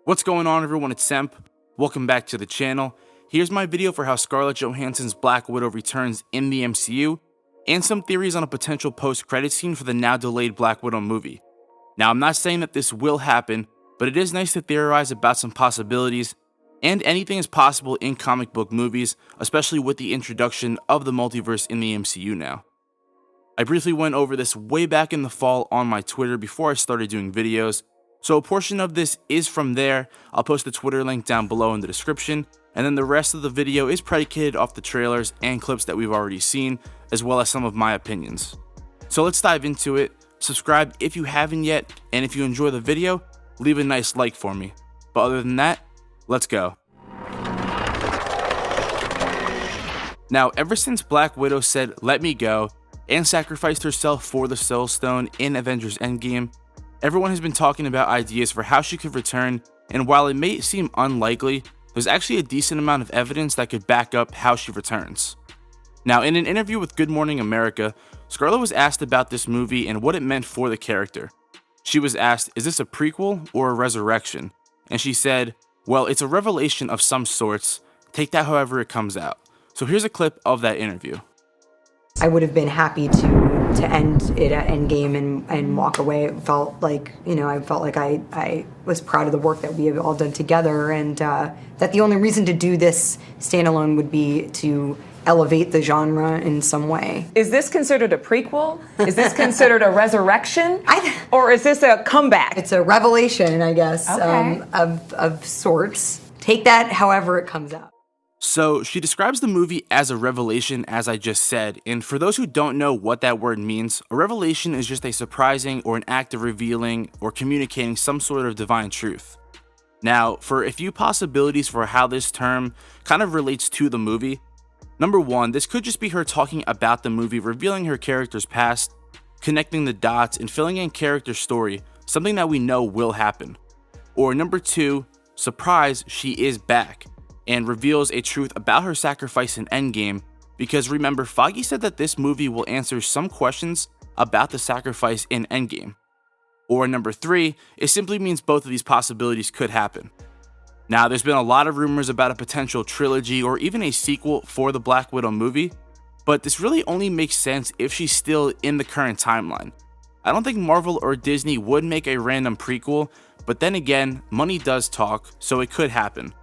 What's going on, everyone? It's Semp. Welcome back to the channel. Here's my video for how Scarlett Johansson's Black Widow returns in the MCU, and some theories on a potential post-credit scene for the now delayed Black Widow movie. Now, I'm not saying that this will happen, but it is nice to theorize about some possibilities, and anything is possible in comic book movies, especially with the introduction of the multiverse in the MCU now. I briefly went over this way back in the fall on my Twitter before I started doing videos, so a portion of this is from there. I'll post the Twitter link down below in the description, and then the rest of the video is predicated off the trailers and clips that we've already seen, as well as some of my opinions. So let's dive into it. Subscribe if you haven't yet, and if you enjoy the video, leave a nice like for me. But other than that, let's go. Now, ever since Black Widow said "let me go" and sacrificed herself for the Soul Stone in Avengers Endgame, everyone has been talking about ideas for how she could return, and while it may seem unlikely, there's actually a decent amount of evidence that could back up how she returns. Now, in an interview with Good Morning America, Scarlett was asked about this movie and what it meant for the character. She was asked, is this a prequel or a resurrection? And she said, well, it's a revelation of some sorts. Take that however it comes out. So here's a clip of that interview. I would have been happy to end it at Endgame and walk away. It felt like, I felt like I was proud of the work that we have all done together, and that the only reason to do this standalone would be to elevate the genre in some way. Is this considered a prequel? Is this considered a resurrection? Or is this a comeback? It's a revelation, I guess, okay. of sorts. Take that however it comes out. So she describes the movie as a revelation, as I just said, and for those who don't know what that word means, a revelation is just a surprising or an act of revealing or communicating some sort of divine truth. Now, for a few possibilities for how this term kind of relates to the movie, number one, this could just be her talking about the movie, revealing her character's past, connecting the dots, and filling in character story, something that we know will happen. Or number two, surprise, she is back, and reveals a truth about her sacrifice in Endgame, because remember, Feige said that this movie will answer some questions about the sacrifice in Endgame. Or number three, it simply means both of these possibilities could happen. Now, there's been a lot of rumors about a potential trilogy or even a sequel for the Black Widow movie, but this really only makes sense if she's still in the current timeline. I don't think Marvel or Disney would make a random prequel, but then again, money does talk, so it could happen.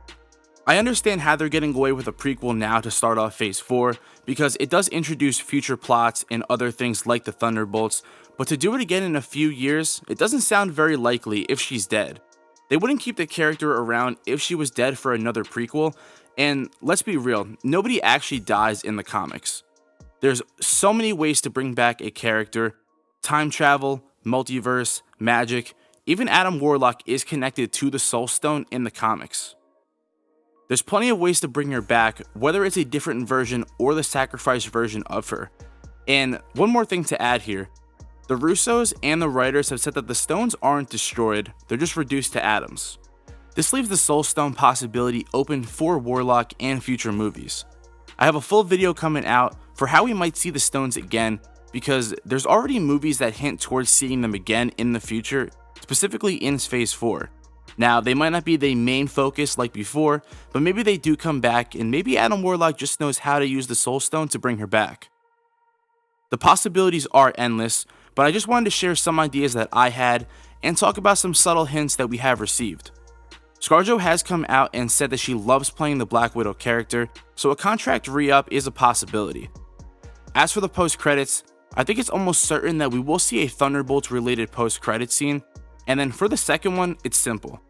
I understand how they're getting away with a prequel now to start off Phase 4, because it does introduce future plots and other things like the Thunderbolts, but to do it again in a few years, it doesn't sound very likely if she's dead. They wouldn't keep the character around if she was dead for another prequel, and let's be real, nobody actually dies in the comics. There's so many ways to bring back a character: time travel, multiverse, magic, even Adam Warlock is connected to the Soul Stone in the comics. There's plenty of ways to bring her back, whether it's a different version or the sacrificed version of her. And one more thing to add here, the Russos and the writers have said that the stones aren't destroyed, they're just reduced to atoms. This leaves the Soul Stone possibility open for Warlock and future movies. I have a full video coming out for how we might see the stones again, because there's already movies that hint towards seeing them again in the future, specifically in Phase 4. Now, they might not be the main focus like before, but maybe they do come back, and maybe Adam Warlock just knows how to use the Soul Stone to bring her back. The possibilities are endless, but I just wanted to share some ideas that I had and talk about some subtle hints that we have received. ScarJo has come out and said that she loves playing the Black Widow character, so a contract re-up is a possibility. As for the post-credits, I think it's almost certain that we will see a Thunderbolts-related post-credit scene, and then for the second one, it's simple.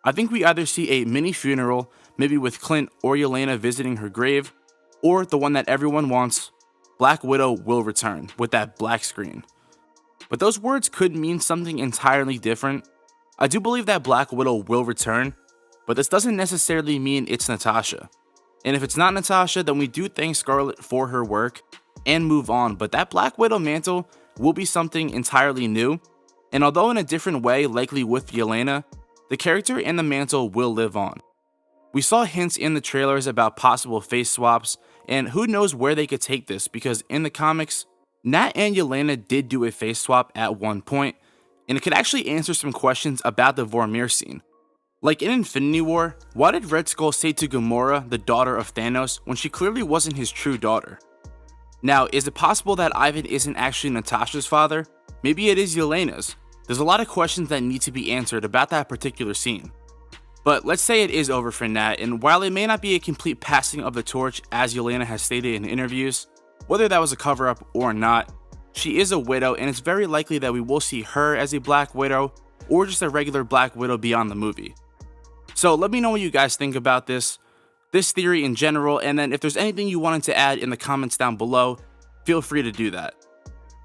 I think we either see a mini funeral, maybe with Clint or Yelena visiting her grave, or the one that everyone wants, Black Widow will return, with that black screen. But those words could mean something entirely different. I do believe that Black Widow will return, but this doesn't necessarily mean it's Natasha. And if it's not Natasha, then we do thank Scarlett for her work and move on, but that Black Widow mantle will be something entirely new. And although in a different way, likely with Yelena, the character and the mantle will live on. We saw hints in the trailers about possible face swaps, and who knows where they could take this, because in the comics, Nat and Yelena did do a face swap at one point, and it could actually answer some questions about the Vormir scene. Like in Infinity War, why did Red Skull say to Gamora, the daughter of Thanos, when she clearly wasn't his true daughter? Now, is it possible that Ivan isn't actually Natasha's father? Maybe it is Yelena's. There's a lot of questions that need to be answered about that particular scene. But let's say it is over for Nat, and while it may not be a complete passing of the torch as Yelena has stated in interviews, whether that was a cover-up or not, she is a widow, and it's very likely that we will see her as a Black Widow or just a regular Black Widow beyond the movie. So let me know what you guys think about this theory in general, and then if there's anything you wanted to add in the comments down below, feel free to do that.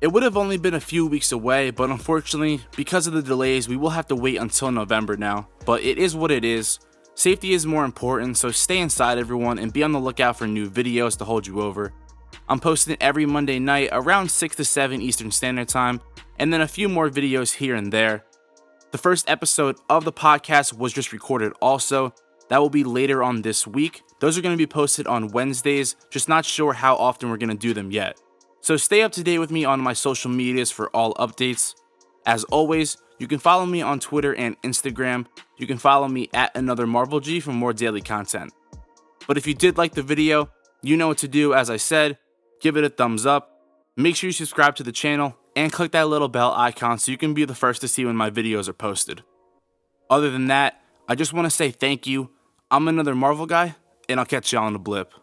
It would have only been a few weeks away, but unfortunately, because of the delays, we will have to wait until November now, but it is what it is. Safety is more important, so stay inside everyone and be on the lookout for new videos to hold you over. I'm posting every Monday night around 6 to 7 Eastern Standard Time, and then a few more videos here and there. The first episode of the podcast was just recorded also. That will be later on this week. Those are going to be posted on Wednesdays, just not sure how often we're going to do them yet. So stay up to date with me on my social medias for all updates. As always, you can follow me on Twitter and Instagram. You can follow me at Another Marvel G for more daily content. But if you did like the video, you know what to do. As I said, give it a thumbs up. Make sure you subscribe to the channel and click that little bell icon so you can be the first to see when my videos are posted. Other than that, I just want to say thank you. I'm Another Marvel Guy, and I'll catch y'all on the blip.